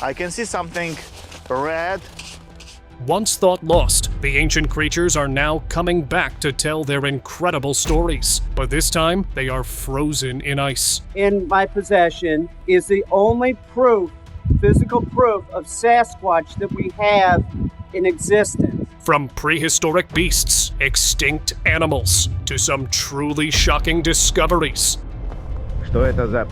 I can see something red. Once thought lost, the ancient creatures are now coming back to tell their incredible stories. But this time, they are frozen in ice. In my possession is the only proof, physical proof of Sasquatch that we have in existence. From prehistoric beasts, extinct animals, to some truly shocking discoveries. Что это за...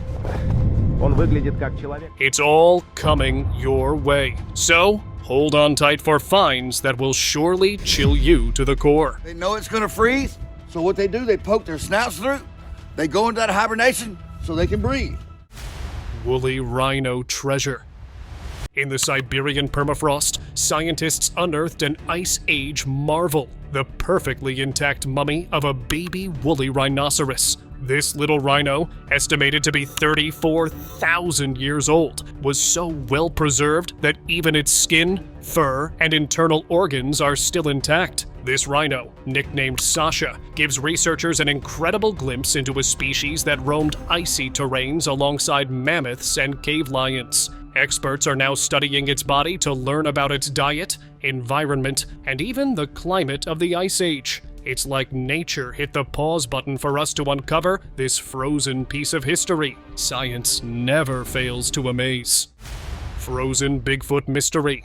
Он выглядит как человек. It's all coming your way. So, hold on tight for finds that will surely chill you to the core. They know it's gonna freeze, so what they do, they poke their snouts through, they go into that hibernation so they can breathe. Woolly rhino treasure. In the Siberian permafrost, scientists unearthed an Ice Age marvel, the perfectly intact mummy of a baby woolly rhinoceros. This little rhino, estimated to be 34,000 years old, was so well preserved that even its skin, fur, and internal organs are still intact. This rhino, nicknamed Sasha, gives researchers an incredible glimpse into a species that roamed icy terrains alongside mammoths and cave lions. Experts are now studying its body to learn about its diet, environment, and even the climate of the Ice Age. It's like nature hit the pause button for us to uncover this frozen piece of history. Science never fails to amaze. Frozen Bigfoot mystery.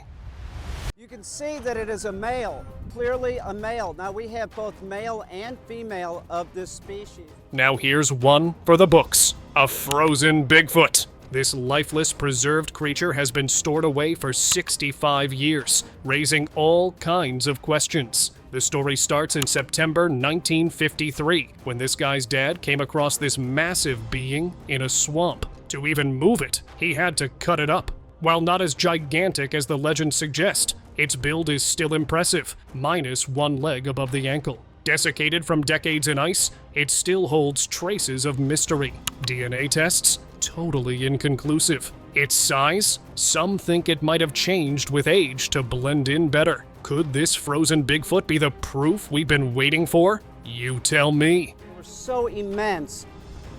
You can see that it is a male, clearly a male. Now we have both male and female of this species. Now here's one for the books. A frozen Bigfoot. This lifeless, preserved creature has been stored away for 65 years, raising all kinds of questions. The story starts in September 1953, when this guy's dad came across this massive being in a swamp. To even move it, he had to cut it up. While not as gigantic as the legends suggest, its build is still impressive, minus one leg above the ankle. Desiccated from decades in ice, it still holds traces of mystery. DNA tests? Totally inconclusive. Its size? Some think it might have changed with age to blend in better. Could this frozen Bigfoot be the proof we've been waiting for? You tell me. They were so immense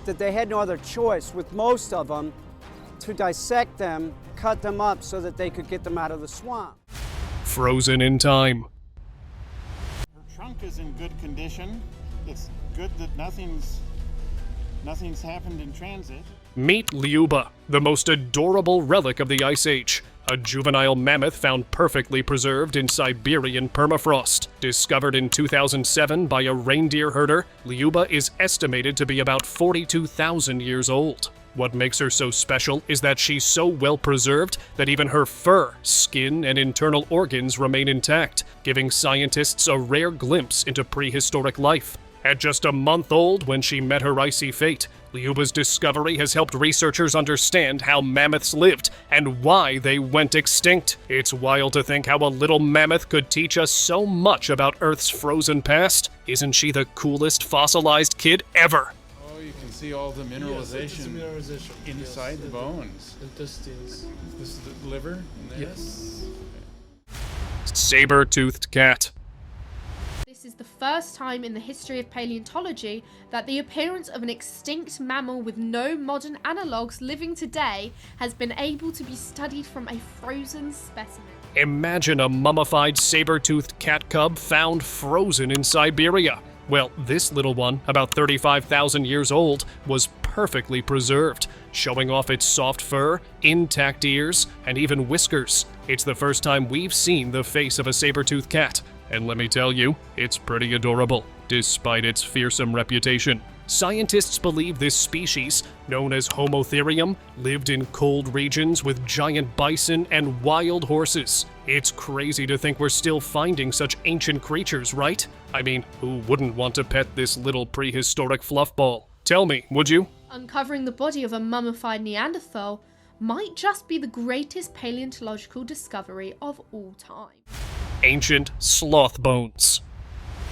that they had no other choice, with most of them, to dissect them, cut them up so that they could get them out of the swamp. Frozen in time. Her trunk is in good condition. It's good that nothing's happened in transit. Meet Lyuba, the most adorable relic of the Ice Age. A juvenile mammoth found perfectly preserved in Siberian permafrost. Discovered in 2007 by a reindeer herder, Lyuba is estimated to be about 42,000 years old. What makes her so special is that she's so well preserved that even her fur, skin, and internal organs remain intact, giving scientists a rare glimpse into prehistoric life. At just a month old when she met her icy fate, Lyuba's discovery has helped researchers understand how mammoths lived and why they went extinct. It's wild to think how a little mammoth could teach us so much about Earth's frozen past. Isn't she the coolest fossilized kid ever? Oh, you can see all the mineralization, inside the bones. Intestines. This is the liver? Yes. Sabertoothed cat. This is the first time in the history of paleontology that the appearance of an extinct mammal with no modern analogues living today has been able to be studied from a frozen specimen. Imagine a mummified saber-toothed cat cub found frozen in Siberia. Well, this little one, about 35,000 years old, was perfectly preserved, showing off its soft fur, intact ears, and even whiskers. It's the first time we've seen the face of a saber-toothed cat. And let me tell you, it's pretty adorable, despite its fearsome reputation. Scientists believe this species, known as Homotherium, lived in cold regions with giant bison and wild horses. It's crazy to think we're still finding such ancient creatures, right? I mean, who wouldn't want to pet this little prehistoric fluffball? Tell me, would you? Uncovering the body of a mummified Neanderthal might just be the greatest paleontological discovery of all time. Ancient sloth bones.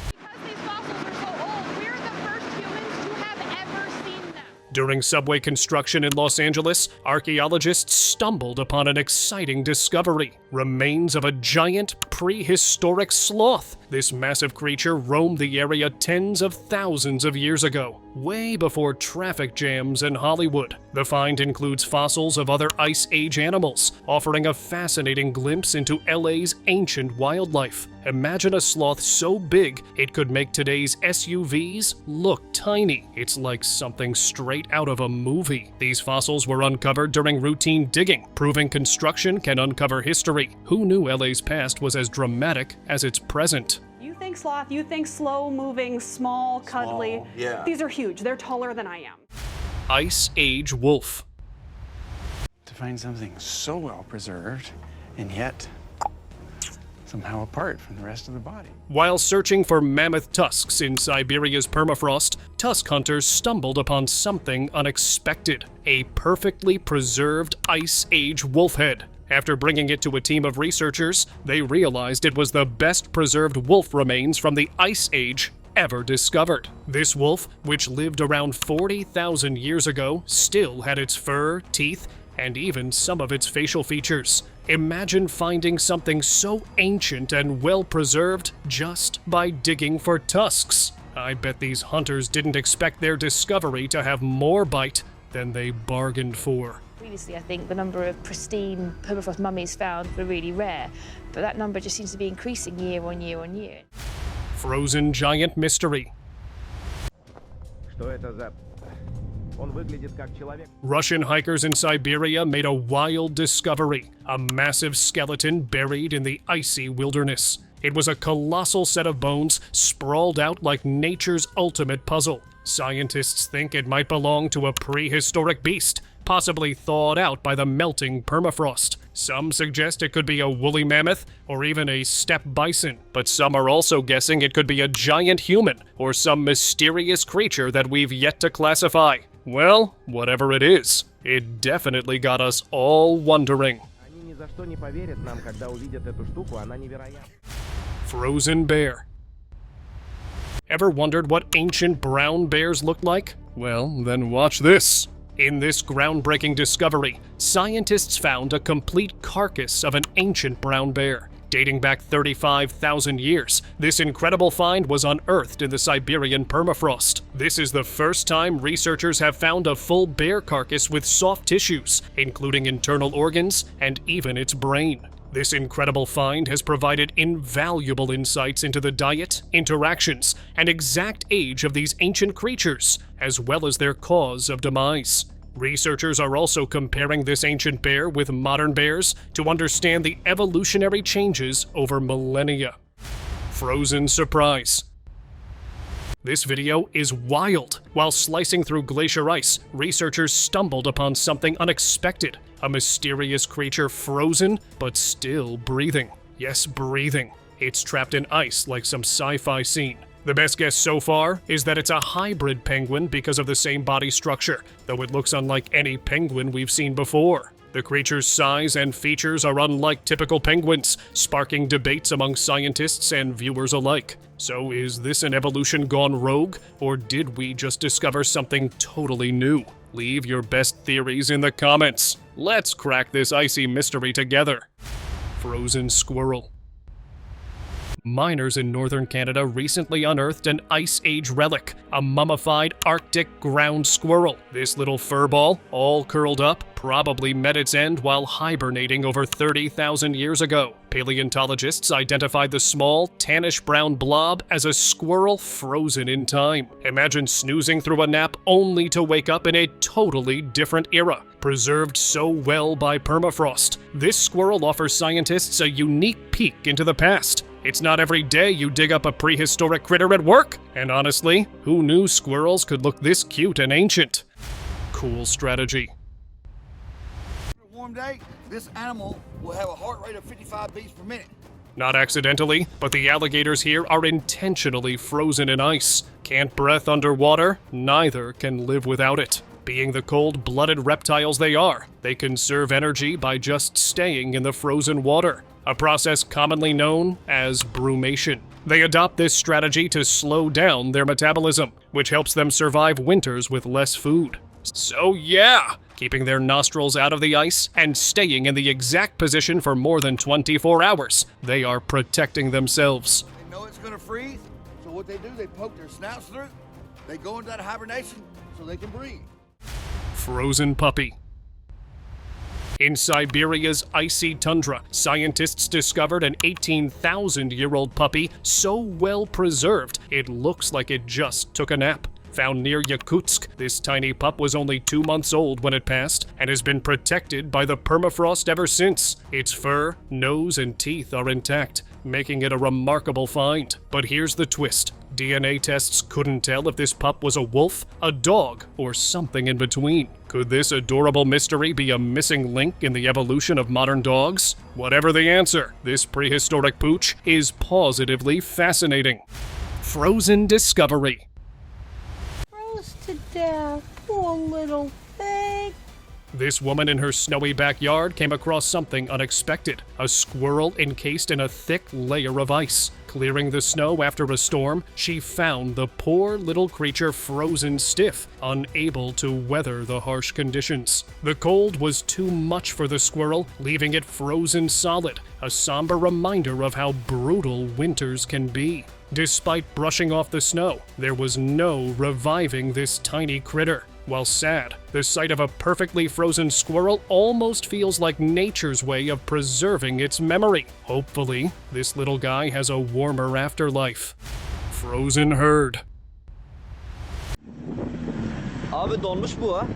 Because these fossils are so old, we're the first humans to have ever seen them. During subway construction in Los Angeles, archaeologists stumbled upon an exciting discovery: remains of a giant prehistoric sloth. This massive creature roamed the area tens of thousands of years ago, way before traffic jams in Hollywood. The find includes fossils of other Ice Age animals, offering a fascinating glimpse into LA's ancient wildlife. Imagine a sloth so big it could make today's SUVs look tiny. It's like something straight out of a movie. These fossils were uncovered during routine digging, proving construction can uncover history. Who knew LA's past was as dramatic as its present? You think sloth, you think slow-moving, small, cuddly. Small, yeah. These are huge. They're taller than I am. Ice Age wolf. To find something so well preserved and yet somehow apart from the rest of the body. While searching for mammoth tusks in Siberia's permafrost, tusk hunters stumbled upon something unexpected: a perfectly preserved Ice Age wolf head. After bringing it to a team of researchers, they realized it was the best preserved wolf remains from the Ice Age ever discovered. This wolf, which lived around 40,000 years ago, still had its fur, teeth, and even some of its facial features. Imagine finding something so ancient and well-preserved just by digging for tusks. I bet these hunters didn't expect their discovery to have more bite than they bargained for. Previously, I think the number of pristine permafrost mummies found were really rare, but that number just seems to be increasing year on year on year. Frozen giant mystery. Что это за... Он выглядит как человек. Russian hikers in Siberia made a wild discovery: a massive skeleton buried in the icy wilderness. It was a colossal set of bones sprawled out like nature's ultimate puzzle. Scientists think it might belong to a prehistoric beast, possibly thawed out by the melting permafrost. Some suggest it could be a woolly mammoth or even a steppe bison, but some are also guessing it could be a giant human or some mysterious creature that we've yet to classify. Well, whatever it is, it definitely got us all wondering. Они ни за что не поверят нам, когда увидят эту штуку, она невероятна. Frozen bear. Ever wondered what ancient brown bears looked like? Well, then watch this. In this groundbreaking discovery, scientists found a complete carcass of an ancient brown bear. Dating back 35,000 years, this incredible find was unearthed in the Siberian permafrost. This is the first time researchers have found a full bear carcass with soft tissues, including internal organs and even its brain. This incredible find has provided invaluable insights into the diet, interactions, and exact age of these ancient creatures, as well as their cause of demise. Researchers are also comparing this ancient bear with modern bears to understand the evolutionary changes over millennia. Frozen surprise. This video is wild. While slicing through glacier ice, researchers stumbled upon something unexpected: a mysterious creature frozen, but still breathing. Yes, breathing. It's trapped in ice like some sci-fi scene. The best guess so far is that it's a hybrid penguin because of the same body structure, though it looks unlike any penguin we've seen before. The creature's size and features are unlike typical penguins, sparking debates among scientists and viewers alike. So is this an evolution gone rogue, or did we just discover something totally new? Leave your best theories in the comments. Let's crack this icy mystery together. Frozen squirrel. Miners in northern Canada recently unearthed an Ice Age relic, a mummified Arctic ground squirrel. This little furball, all curled up, probably met its end while hibernating over 30,000 years ago. Paleontologists identified the small, tannish-brown blob as a squirrel frozen in time. Imagine snoozing through a nap only to wake up in a totally different era. Preserved so well by permafrost, this squirrel offers scientists a unique peek into the past. It's not every day you dig up a prehistoric critter at work. And honestly, who knew squirrels could look this cute and ancient? Cool strategy. A warm day, this animal will have a heart rate of 55 beats per minute. Not accidentally, but the alligators here are intentionally frozen in ice. Can't breath underwater, neither can live without it. Being the cold-blooded reptiles they are, they conserve energy by just staying in the frozen water, a process commonly known as brumation. They adopt this strategy to slow down their metabolism, which helps them survive winters with less food. So yeah, keeping their nostrils out of the ice and staying in the exact position for more than 24 hours. They are protecting themselves. They know it's gonna freeze, so what they do, they poke their snouts through. They go into that hibernation so they can breathe. Frozen puppy. In Siberia's icy tundra, scientists discovered an 18,000-year-old puppy so well preserved it looks like it just took a nap. Found near Yakutsk, this tiny pup was only 2 months old when it passed and has been protected by the permafrost ever since. Its fur, nose, and teeth are intact, making it a remarkable find. But here's the twist. DNA tests couldn't tell if this pup was a wolf, a dog, or something in between. Could this adorable mystery be a missing link in the evolution of modern dogs? Whatever the answer, this prehistoric pooch is positively fascinating. Frozen discovery. Froze to death, poor little thing. This woman in her snowy backyard came across something unexpected. A squirrel encased in a thick layer of ice. Clearing the snow after a storm, she found the poor little creature frozen stiff, unable to weather the harsh conditions. The cold was too much for the squirrel, leaving it frozen solid, a somber reminder of how brutal winters can be. Despite brushing off the snow, there was no reviving this tiny critter. While sad, the sight of a perfectly frozen squirrel almost feels like nature's way of preserving its memory. Hopefully, this little guy has a warmer afterlife. Frozen herd. Abi donmuş bu ha.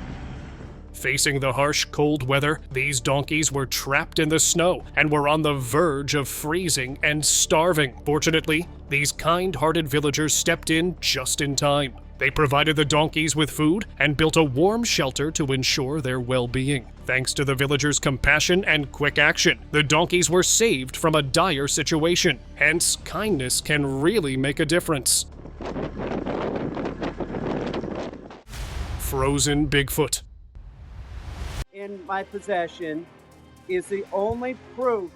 Facing the harsh, cold weather, these donkeys were trapped in the snow and were on the verge of freezing and starving. Fortunately, these kind-hearted villagers stepped in just in time. They provided the donkeys with food and built a warm shelter to ensure their well-being. Thanks to the villagers' compassion and quick action, the donkeys were saved from a dire situation. Hence, kindness can really make a difference. Frozen Bigfoot. In my possession is the only proof,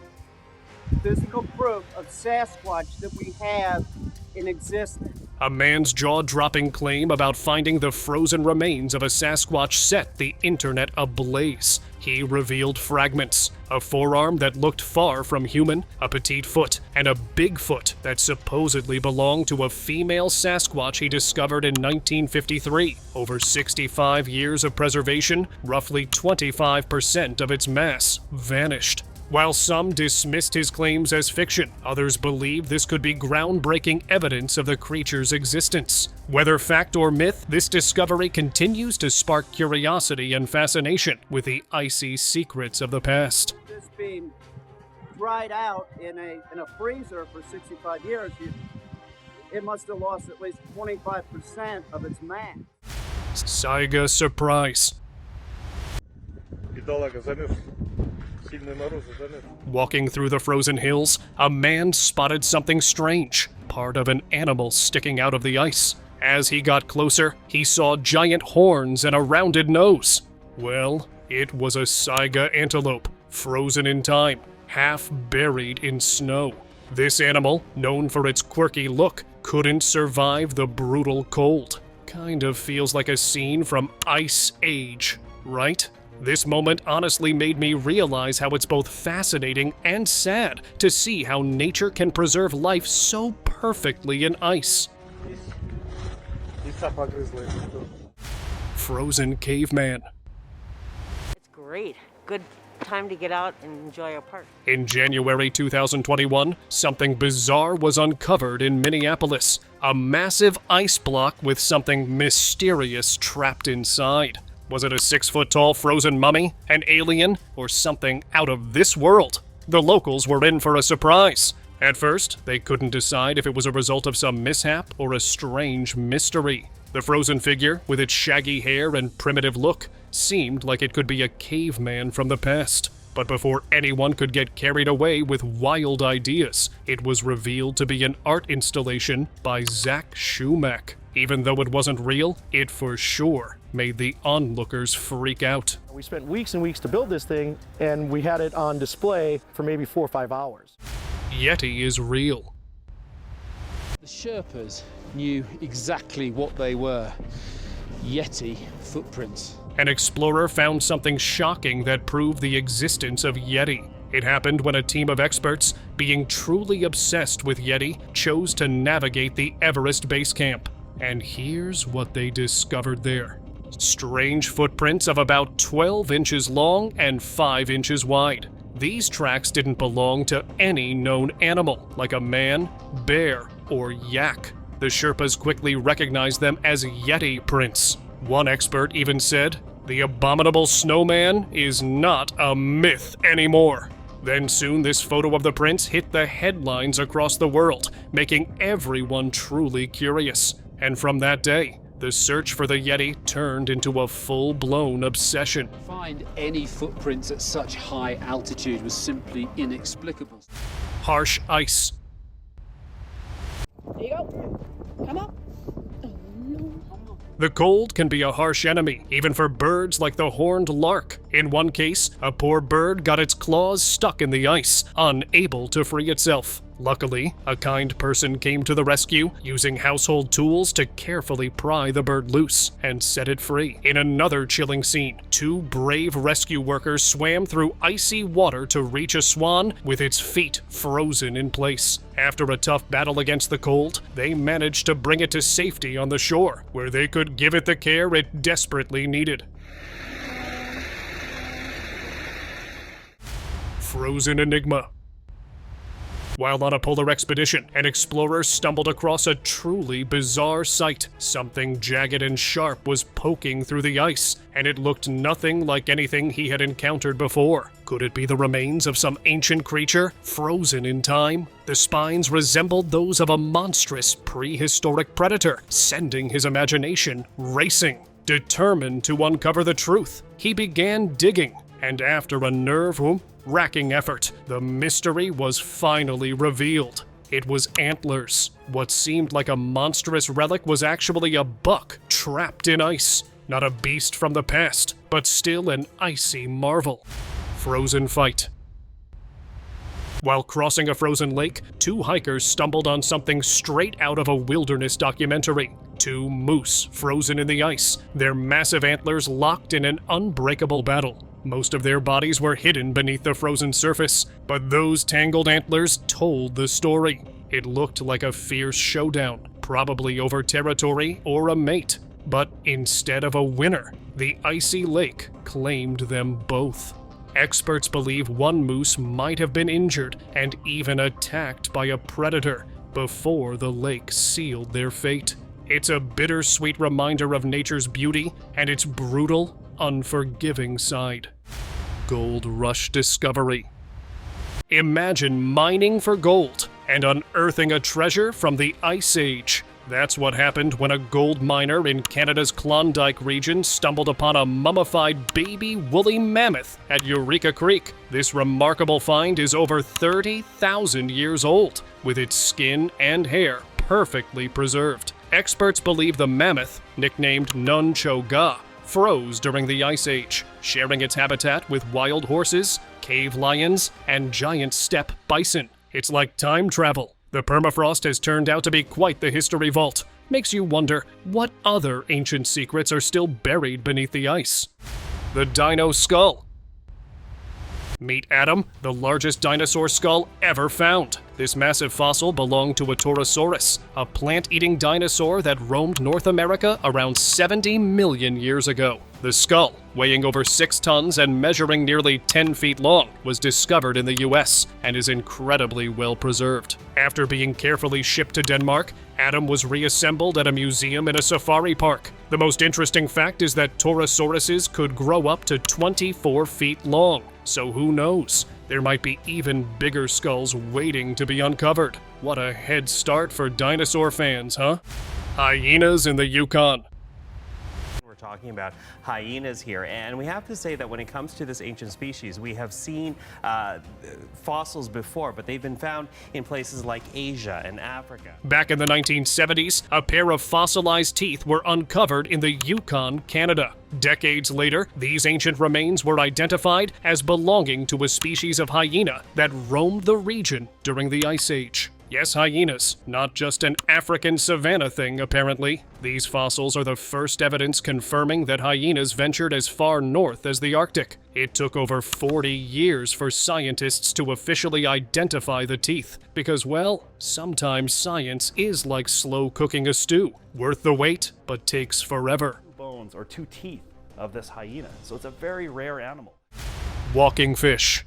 physical proof of Sasquatch that we have in existence. A man's jaw-dropping claim about finding the frozen remains of a Sasquatch set the internet ablaze. He revealed fragments, a forearm that looked far from human, a petite foot, and a big foot that supposedly belonged to a female Sasquatch he discovered in 1953. Over 65 years of preservation, roughly 25% of its mass vanished. While some dismissed his claims as fiction, others believe this could be groundbreaking evidence of the creature's existence. Whether fact or myth, this discovery continues to spark curiosity and fascination with the icy secrets of the past. This being dried out in a freezer for 65 years, it must have lost at least 25% of its mass. Saiga surprise. Walking through the frozen hills, a man spotted something strange, part of an animal sticking out of the ice. As he got closer, he saw giant horns and a rounded nose. Well, it was a Saiga antelope, frozen in time, half buried in snow. This animal, known for its quirky look, couldn't survive the brutal cold. Kind of feels like a scene from Ice Age, right? This moment honestly made me realize how it's both fascinating and sad to see how nature can preserve life so perfectly in ice. Frozen caveman. It's great. Good time to get out and enjoy our park. In January 2021, something bizarre was uncovered in Minneapolis. A massive ice block with something mysterious trapped inside. Was it a 6-foot-tall frozen mummy, an alien, or something out of this world? The locals were in for a surprise. At first, they couldn't decide if it was a result of some mishap or a strange mystery. The frozen figure, with its shaggy hair and primitive look, seemed like it could be a caveman from the past. But before anyone could get carried away with wild ideas, it was revealed to be an art installation by Zach Schumack. Even though it wasn't real, it for sure made the onlookers freak out. We spent weeks and weeks to build this thing, and we had it on display for maybe 4 or 5 hours. Yeti is real. The Sherpas knew exactly what they were. Yeti footprints. an explorer found something shocking that proved the existence of Yeti. It happened when a team of experts, being truly obsessed with Yeti, chose to navigate the Everest base camp. And here's what they discovered there. Strange footprints of about 12 inches long and 5 inches wide. These tracks didn't belong to any known animal, like a man, bear, or yak. The Sherpas quickly recognized them as Yeti prints. One expert even said, "The abominable snowman is not a myth anymore." Then soon this photo of the prints hit the headlines across the world, making everyone truly curious. And from that day, the search for the Yeti turned into a full-blown obsession. To find any footprints at such high altitude was simply inexplicable. Harsh ice. There you go. Come on. The cold can be a harsh enemy, even for birds like the horned lark. In one case, a poor bird got its claws stuck in the ice, unable to free itself. Luckily, a kind person came to the rescue, using household tools to carefully pry the bird loose and set it free. In another chilling scene, 2 brave rescue workers swam through icy water to reach a swan with its feet frozen in place. After a tough battle against the cold, they managed to bring it to safety on the shore, where they could give it the care it desperately needed. Frozen Enigma. While on a polar expedition, an explorer stumbled across a truly bizarre sight. Something jagged and sharp was poking through the ice, and it looked nothing like anything he had encountered before. Could it be the remains of some ancient creature, frozen in time? The spines resembled those of a monstrous prehistoric predator, sending his imagination racing. Determined to uncover the truth, he began digging, and after a nerve-wracking effort, the mystery was finally revealed. It was antlers. What seemed like a monstrous relic was actually a buck trapped in ice. Not a beast from the past, but still an icy marvel. Frozen fight. While crossing a frozen lake, 2 hikers stumbled on something straight out of a wilderness documentary. 2 moose frozen in the ice, their massive antlers locked in an unbreakable battle. Most of their bodies were hidden beneath the frozen surface, but those tangled antlers told the story. It looked like a fierce showdown, probably over territory or a mate. But instead of a winner, the icy lake claimed them both. Experts believe one moose might have been injured and even attacked by a predator before the lake sealed their fate. It's a bittersweet reminder of nature's beauty and its brutal, unforgiving side. Gold rush discovery. Imagine mining for gold and unearthing a treasure from the Ice Age. That's what happened when a gold miner in Canada's Klondike region stumbled upon a mummified baby woolly mammoth at Eureka Creek. This remarkable find is over 30,000 years old, with its skin and hair perfectly preserved. Experts believe the mammoth, nicknamed Nuncho-Ga, froze during the Ice Age, sharing its habitat with wild horses, cave lions, and giant steppe bison. It's like time travel. The permafrost has turned out to be quite the history vault. Makes you wonder, what other ancient secrets are still buried beneath the ice? The Dino Skull. Meet Adam, the largest dinosaur skull ever found. This massive fossil belonged to a Torosaurus, a plant-eating dinosaur that roamed North America around 70 million years ago. The skull, weighing over 6 tons and measuring nearly 10 feet long, was discovered in the US and is incredibly well preserved. After being carefully shipped to Denmark, Adam was reassembled at a museum in a safari park. The most interesting fact is that Torosauruses could grow up to 24 feet long. So who knows? There might be even bigger skulls waiting to be uncovered. What a head start for dinosaur fans, huh? Hyenas in the Yukon. We're talking about hyenas here, and we have to say that when it comes to this ancient species, we have seen fossils before, but they've been found in places like Asia and Africa. Back in the 1970s, a pair of fossilized teeth were uncovered in the Yukon, Canada. Decades later, these ancient remains were identified as belonging to a species of hyena that roamed the region during the Ice Age. Yes, hyenas, not just an African savanna thing, apparently. These fossils are the first evidence confirming that hyenas ventured as far north as the Arctic. It took over 40 years for scientists to officially identify the teeth, because, well, sometimes science is like slow cooking a stew. Worth the wait, but takes forever. Bones or 2 teeth of this hyena, so it's a very rare animal. Walking fish.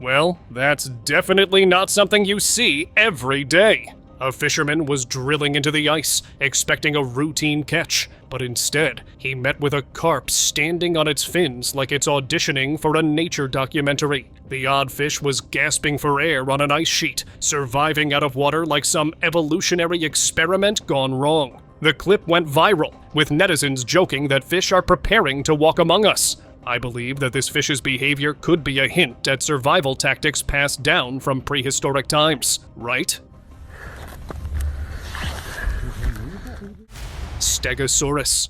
Well, that's definitely not something you see every day. A fisherman was drilling into the ice, expecting a routine catch, but instead, he met with a carp standing on its fins like it's auditioning for a nature documentary. The odd fish was gasping for air on an ice sheet, surviving out of water like some evolutionary experiment gone wrong. The clip went viral, with netizens joking that fish are preparing to walk among us. I believe that this fish's behavior could be a hint at survival tactics passed down from prehistoric times, right? Stegosaurus.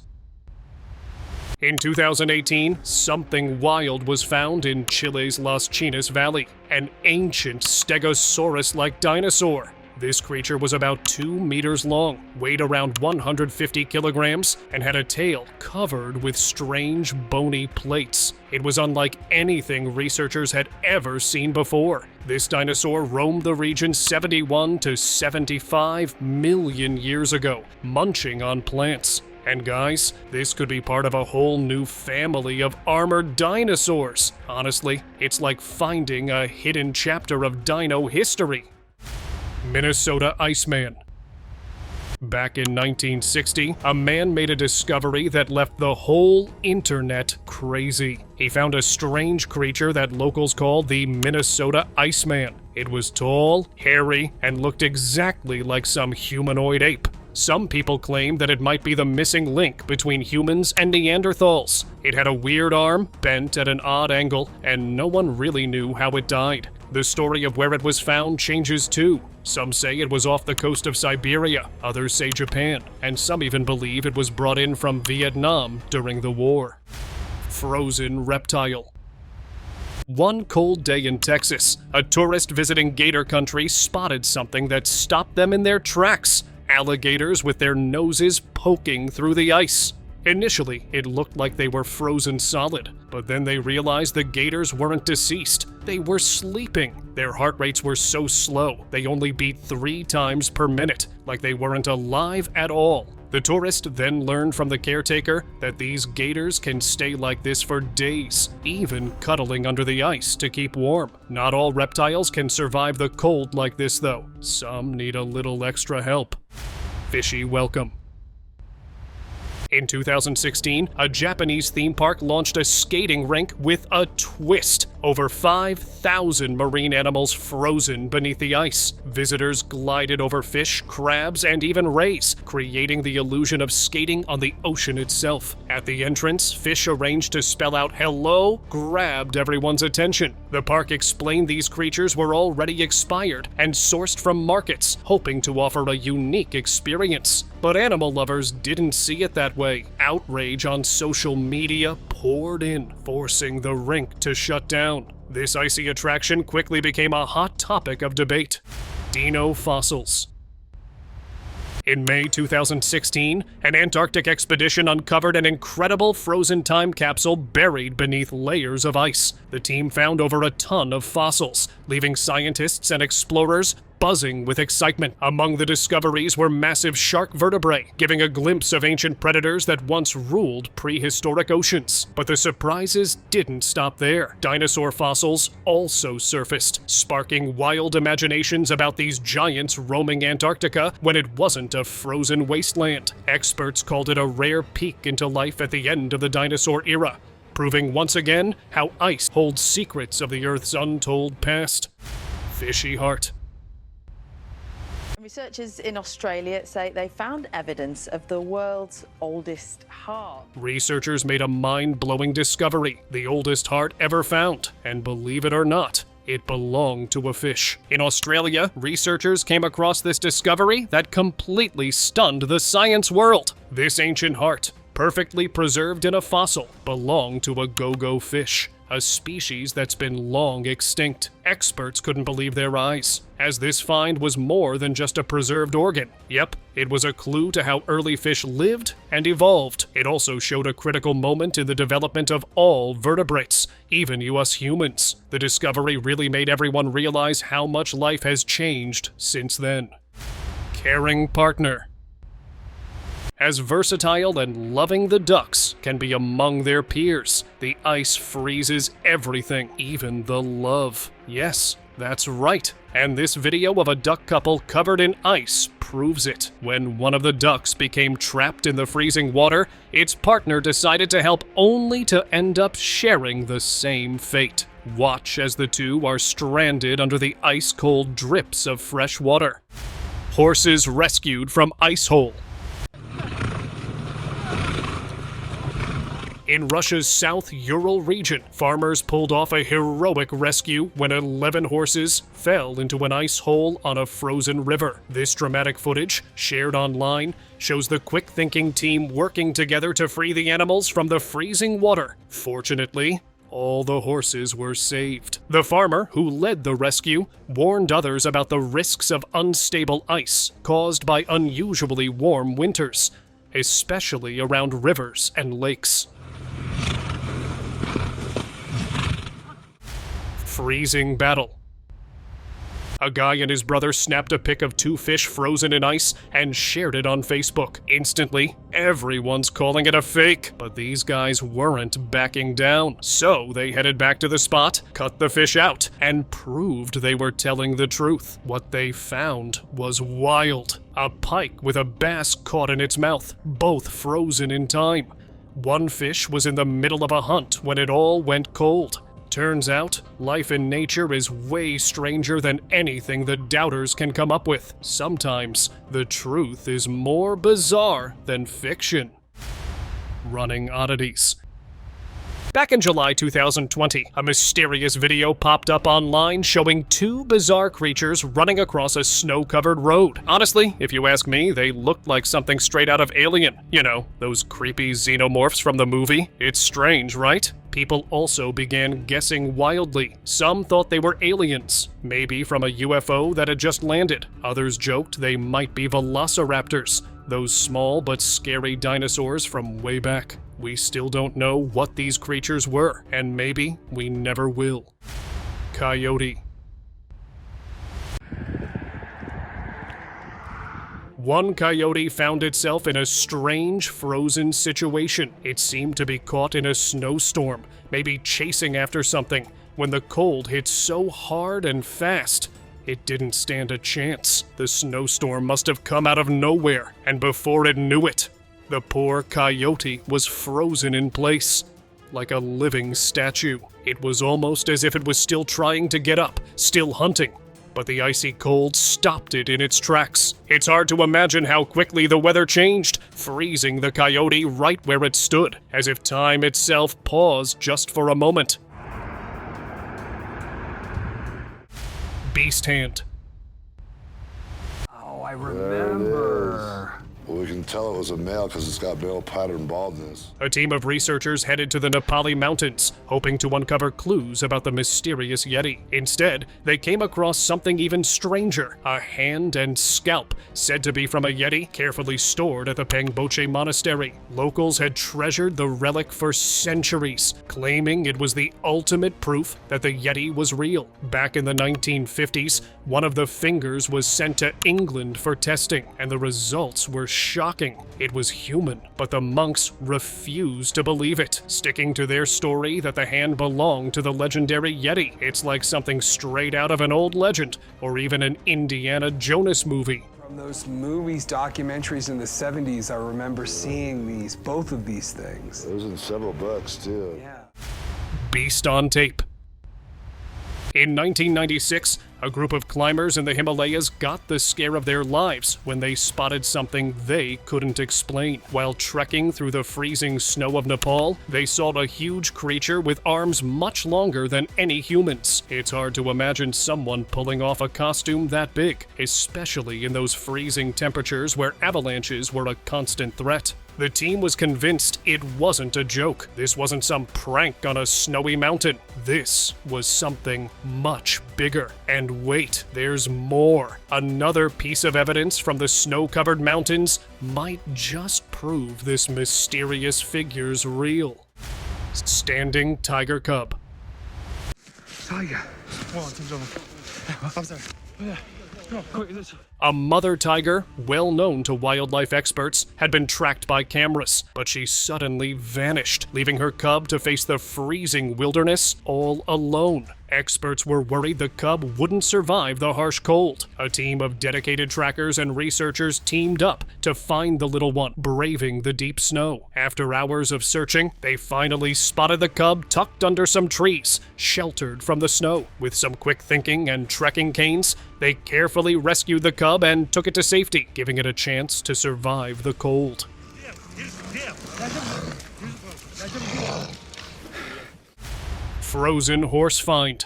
In 2018, something wild was found in Chile's Las Chinas Valley, an ancient Stegosaurus-like dinosaur. This creature was about 2 meters long, weighed around 150 kilograms, and had a tail covered with strange bony plates. It was unlike anything researchers had ever seen before. This dinosaur roamed the region 71 to 75 million years ago, munching on plants. And guys, this could be part of a whole new family of armored dinosaurs. Honestly, it's like finding a hidden chapter of dino history. Minnesota Iceman. Back in 1960, a man made a discovery that left the whole internet crazy. He found a strange creature that locals call the Minnesota Iceman. It was tall, hairy, and looked exactly like some humanoid ape. Some people claim that it might be the missing link between humans and Neanderthals. It had a weird arm, bent at an odd angle, and no one really knew how it died. The story of where it was found changes too. Some say it was off the coast of Siberia, others say Japan, and some even believe it was brought in from Vietnam during the war. Frozen reptile. One cold day in Texas, a tourist visiting gator country spotted something that stopped them in their tracks. Alligators with their noses poking through the ice. Initially, it looked like they were frozen solid, but then they realized the gators weren't deceased. They were sleeping. Their heart rates were so slow, they only beat 3 times per minute, like they weren't alive at all. The tourist then learned from the caretaker that these gators can stay like this for days, even cuddling under the ice to keep warm. Not all reptiles can survive the cold like this though. Some need a little extra help. Fishy Welcome. In 2016, a Japanese theme park launched a skating rink with a twist. Over 5,000 marine animals frozen beneath the ice. Visitors glided over fish, crabs, and even rays, creating the illusion of skating on the ocean itself. At the entrance, fish arranged to spell out "hello" grabbed everyone's attention. The park explained these creatures were already expired and sourced from markets, hoping to offer a unique experience. But animal lovers didn't see it that way. Outrage on social media poured in, forcing the rink to shut down. This icy attraction quickly became a hot topic of debate. Dino Fossils. In May 2016, an Antarctic expedition uncovered an incredible frozen time capsule buried beneath layers of ice. The team found over a ton of fossils, leaving scientists and explorers buzzing with excitement. Among the discoveries were massive shark vertebrae, giving a glimpse of ancient predators that once ruled prehistoric oceans. But the surprises didn't stop there. Dinosaur fossils also surfaced, sparking wild imaginations about these giants roaming Antarctica when it wasn't a frozen wasteland. Experts called it a rare peek into life at the end of the dinosaur era, proving once again how ice holds secrets of the Earth's untold past. Fishy Heart. Researchers in Australia say they found evidence of the world's oldest heart. Researchers made a mind-blowing discovery, the oldest heart ever found, and believe it or not, it belonged to a fish. In Australia, researchers came across this discovery that completely stunned the science world. This ancient heart, perfectly preserved in a fossil, belonged to a go-go fish, a species that's been long extinct. Experts couldn't believe their eyes, as this find was more than just a preserved organ. Yep, it was a clue to how early fish lived and evolved. It also showed a critical moment in the development of all vertebrates, even us humans. The discovery really made everyone realize how much life has changed since then. Caring partner. As versatile and loving the ducks can be among their peers, the ice freezes everything, even the love. Yes, that's right. And this video of a duck couple covered in ice proves it. When one of the ducks became trapped in the freezing water, its partner decided to help only to end up sharing the same fate. Watch as the two are stranded under the ice-cold drips of fresh water. Horses rescued from icehole. In Russia's South Ural region, farmers pulled off a heroic rescue when 11 horses fell into an ice hole on a frozen river. This dramatic footage, shared online, shows the quick-thinking team working together to free the animals from the freezing water. Fortunately, all the horses were saved. The farmer, who led the rescue, warned others about the risks of unstable ice caused by unusually warm winters, especially around rivers and lakes. Freezing battle. A guy and his brother snapped a pic of two fish frozen in ice and shared it on Facebook. Instantly, everyone's calling it a fake, but these guys weren't backing down. So they headed back to the spot, cut the fish out, and proved they were telling the truth. What they found was wild. A pike with a bass caught in its mouth, both frozen in time. One fish was in the middle of a hunt when it all went cold. Turns out, life in nature is way stranger than anything the doubters can come up with. Sometimes, the truth is more bizarre than fiction. Running oddities. Back in July 2020, a mysterious video popped up online showing two bizarre creatures running across a snow-covered road. Honestly, if you ask me, they looked like something straight out of Alien. You know, those creepy xenomorphs from the movie. It's strange, right? People also began guessing wildly. Some thought they were aliens, maybe from a UFO that had just landed. Others joked they might be velociraptors, those small but scary dinosaurs from way back. We still don't know what these creatures were, and maybe we never will. Coyote. One coyote found itself in a strange frozen situation. It seemed to be caught in a snowstorm, maybe chasing after something, when the cold hit so hard and fast. It didn't stand a chance. The snowstorm must have come out of nowhere, and before it knew it, the poor coyote was frozen in place, like a living statue. It was almost as if it was still trying to get up, still hunting, but the icy cold stopped it in its tracks. It's hard to imagine how quickly the weather changed, freezing the coyote right where it stood, as if time itself paused just for a moment. Beast hand. Oh, I remember. Well, we can tell it was a male because it's got male pattern baldness. A team of researchers headed to the Nepali mountains, hoping to uncover clues about the mysterious Yeti. Instead, they came across something even stranger, a hand and scalp, said to be from a Yeti, carefully stored at the Pangboche Monastery. Locals had treasured the relic for centuries, claiming it was the ultimate proof that the Yeti was real. Back in the 1950s, one of the fingers was sent to England for testing, and the results were shocking. It was human, but the monks refused to believe it, sticking to their story that the hand belonged to the legendary Yeti. It's like something straight out of an old legend, or even an Indiana Jones movie. From those movies, documentaries in the 70s, I remember seeing both of these things. It was in several books, too. Yeah. Beast on tape. In 1996, a group of climbers in the Himalayas got the scare of their lives when they spotted something they couldn't explain. While trekking through the freezing snow of Nepal, they saw a huge creature with arms much longer than any humans. It's hard to imagine someone pulling off a costume that big, especially in those freezing temperatures where avalanches were a constant threat. The team was convinced it wasn't a joke. This wasn't some prank on a snowy mountain. This was something much bigger. And wait, there's more. Another piece of evidence from the snow-covered mountains might just prove this mysterious figure's real. Standing tiger cub. Tiger. A mother tiger, well known to wildlife experts, had been tracked by cameras, but she suddenly vanished, leaving her cub to face the freezing wilderness all alone. Experts were worried the cub wouldn't survive the harsh cold. A team of dedicated trackers and researchers teamed up to find the little one, braving the deep snow. After hours of searching, they finally spotted the cub tucked under some trees, sheltered from the snow. With some quick thinking and trekking canes, they carefully rescued the cub and took it to safety, giving it a chance to survive the cold. Frozen horse find.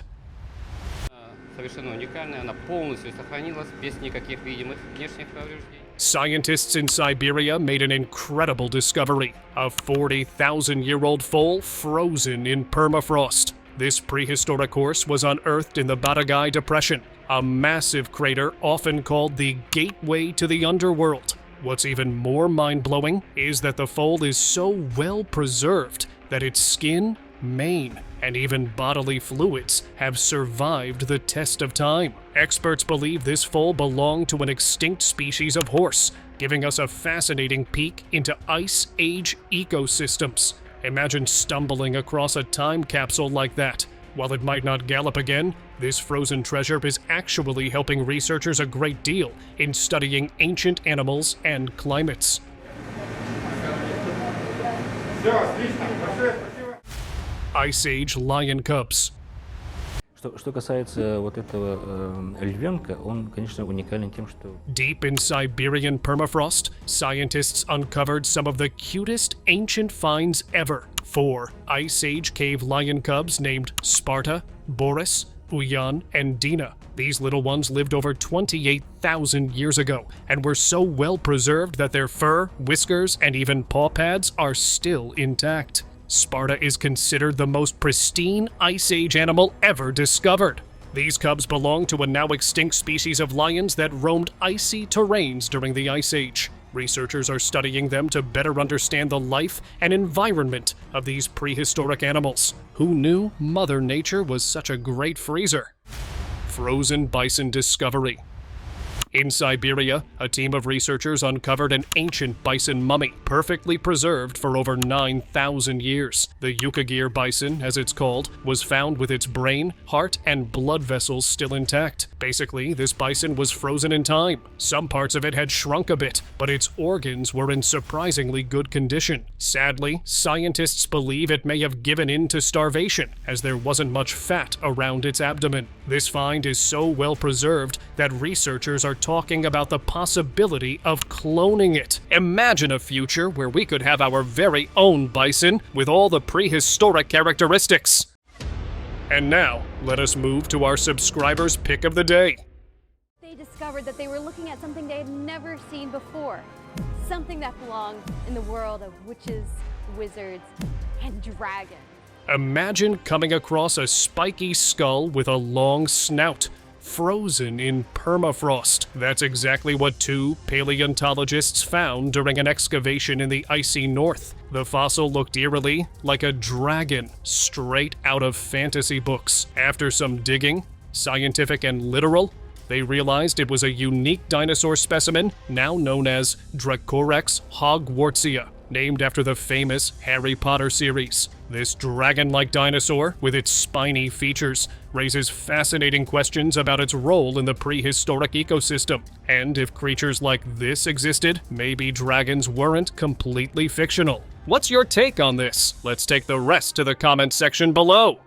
Scientists in Siberia made an incredible discovery: a 40,000-year-old foal frozen in permafrost. This prehistoric horse was unearthed in the Baragai Depression, a massive crater often called the gateway to the underworld. What's even more mind-blowing is that the foal is so well preserved that its skin, mane, and even bodily fluids have survived the test of time. Experts believe this foal belonged to an extinct species of horse, giving us a fascinating peek into Ice Age ecosystems. Imagine stumbling across a time capsule like that. While it might not gallop again, this frozen treasure is actually helping researchers a great deal in studying ancient animals and climates. Ice Age lion cubs. Что касается вот этого львенка, он, конечно, уникален тем, что... Deep in Siberian permafrost, scientists uncovered some of the cutest ancient finds ever. 4 Ice Age cave lion cubs named Sparta, Boris, Uyan, and Dina. These little ones lived over 28,000 years ago and were so well preserved that their fur, whiskers, and even paw pads are still intact. Sparta is considered the most pristine Ice Age animal ever discovered. These cubs belong to a now extinct species of lions that roamed icy terrains during the Ice Age. Researchers are studying them to better understand the life and environment of these prehistoric animals. Who knew Mother Nature was such a great freezer? Frozen bison discovery. In Siberia, a team of researchers uncovered an ancient bison mummy, perfectly preserved for over 9,000 years. The Yukon bison, as it's called, was found with its brain, heart, and blood vessels still intact. Basically, this bison was frozen in time. Some parts of it had shrunk a bit, but its organs were in surprisingly good condition. Sadly, scientists believe it may have given in to starvation, as there wasn't much fat around its abdomen. This find is so well preserved that researchers are talking about the possibility of cloning it. Imagine a future where we could have our very own bison with all the prehistoric characteristics. And now, let us move to our subscribers' pick of the day. They discovered that they were looking at something they had never seen before. Something that belonged in the world of witches, wizards, and dragons. Imagine coming across a spiky skull with a long snout, frozen in permafrost. That's exactly what 2 paleontologists found during an excavation in the icy north. The fossil looked eerily like a dragon, straight out of fantasy books. After some digging, scientific and literal, they realized it was a unique dinosaur specimen now known as Dracorex hogwartsia, named after the famous Harry Potter series. This dragon-like dinosaur, with its spiny features, raises fascinating questions about its role in the prehistoric ecosystem. And if creatures like this existed, maybe dragons weren't completely fictional. What's your take on this? Let's take the rest to the comments section below.